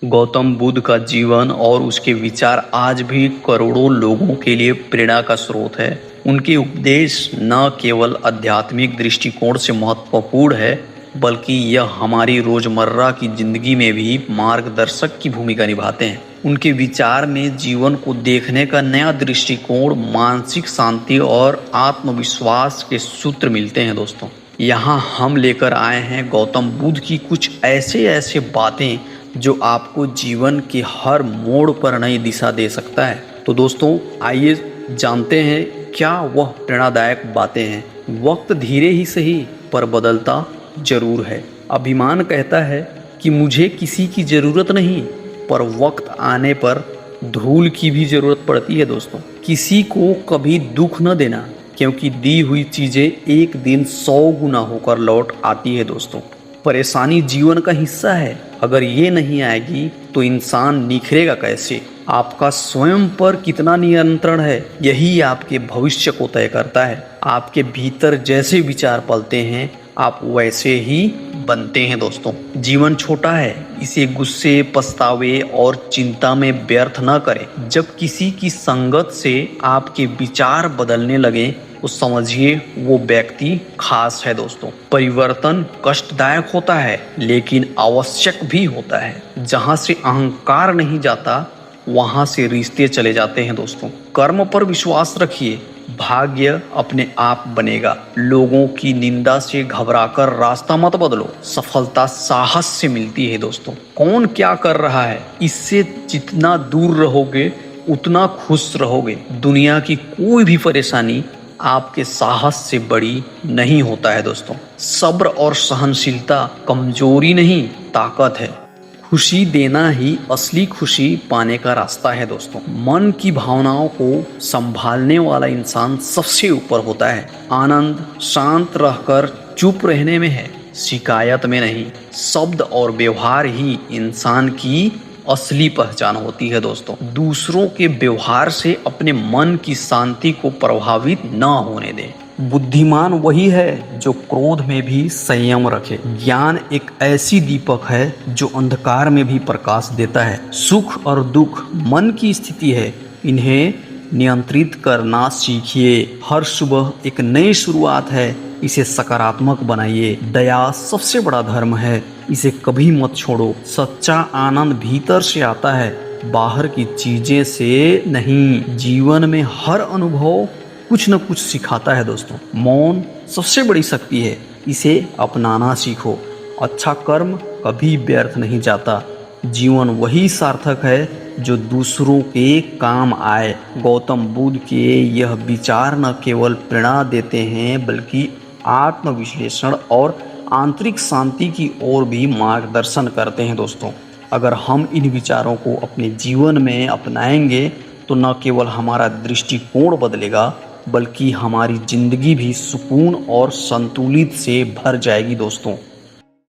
गौतम बुद्ध का जीवन और उसके विचार आज भी करोड़ों लोगों के लिए प्रेरणा का स्रोत है। उनके उपदेश न केवल आध्यात्मिक दृष्टिकोण से महत्वपूर्ण है, बल्कि यह हमारी रोजमर्रा की जिंदगी में भी मार्गदर्शक की भूमिका निभाते हैं। उनके विचार में जीवन को देखने का नया दृष्टिकोण, मानसिक शांति और आत्मविश्वास के सूत्र मिलते हैं दोस्तों। यहाँ हम लेकर आए हैं गौतम बुद्ध की कुछ ऐसे बातें जो आपको जीवन के हर मोड़ पर नई दिशा दे सकता है। तो दोस्तों आइए जानते हैं क्या वह प्रेरणादायक बातें हैं। वक्त धीरे ही सही पर बदलता जरूर है। अभिमान कहता है कि मुझे किसी की ज़रूरत नहीं, पर वक्त आने पर धूल की भी ज़रूरत पड़ती है दोस्तों। किसी को कभी दुख न देना, क्योंकि दी हुई चीज़ें एक दिन 100 गुना होकर लौट आती है दोस्तों। परेशानी जीवन का हिस्सा है, अगर ये नहीं आएगी तो इंसान निखरेगा कैसे। आपका स्वयं पर कितना नियंत्रण है, यही आपके भविष्य को तय करता है। आपके भीतर जैसे विचार पलते हैं, आप वैसे ही बनते हैं दोस्तों। जीवन छोटा है, इसे गुस्से, पछतावे और चिंता में व्यर्थ न करें। जब किसी की संगत से आपके विचार बदलने लगे तो समझिए वो व्यक्ति खास है दोस्तों। परिवर्तन कष्टदायक होता है, लेकिन आवश्यक भी होता है। जहाँ से अहंकार नहीं जाता, वहाँ से रिश्ते चले जाते हैं दोस्तों। कर्म पर विश्वास रखिए, भाग्य अपने आप बनेगा। लोगों की निंदा से घबराकर रास्ता मत बदलो। सफलता साहस से मिलती है दोस्तों। कौन क्या कर रहा है, इससे जितना दूर रहोगे उतना खुश रहोगे। दुनिया की कोई भी परेशानी आपके साहस से बड़ी नहीं होता है दोस्तों। सब्र और सहनशीलता कमजोरी नहीं, ताकत है। खुशी देना ही असली खुशी पाने का रास्ता है दोस्तों। मन की भावनाओं को संभालने वाला इंसान सबसे ऊपर होता है। आनंद शांत रहकर चुप रहने में है, शिकायत में नहीं। शब्द और व्यवहार ही इंसान की असली पहचान होती है दोस्तों। दूसरों के व्यवहार से अपने मन की शांति को प्रभावित न होने दें। बुद्धिमान वही है जो क्रोध में भी संयम रखे। ज्ञान एक ऐसी दीपक है जो अंधकार में भी प्रकाश देता है। सुख और दुख मन की स्थिति है, इन्हें नियंत्रित करना सीखिए। हर सुबह एक नई शुरुआत है, इसे सकारात्मक बनाइए। दया सबसे बड़ा धर्म है, इसे कभी मत छोड़ो। सच्चा आनंद भीतर से आता है, बाहर की चीजें से नहीं। जीवन में हर अनुभव कुछ न कुछ सिखाता है दोस्तों। मौन सबसे बड़ी शक्ति है, इसे अपनाना सीखो। अच्छा कर्म कभी व्यर्थ नहीं जाता। जीवन वही सार्थक है जो दूसरों के काम आए। गौतम बुद्ध के यह विचार न केवल प्रेरणा देते हैं, बल्कि आत्मविश्लेषण और आंतरिक शांति की ओर भी मार्गदर्शन करते हैं दोस्तों। अगर हम इन विचारों को अपने जीवन में अपनाएंगे तो न केवल हमारा दृष्टिकोण बदलेगा, बल्कि हमारी जिंदगी भी सुकून और संतुलित से भर जाएगी दोस्तों।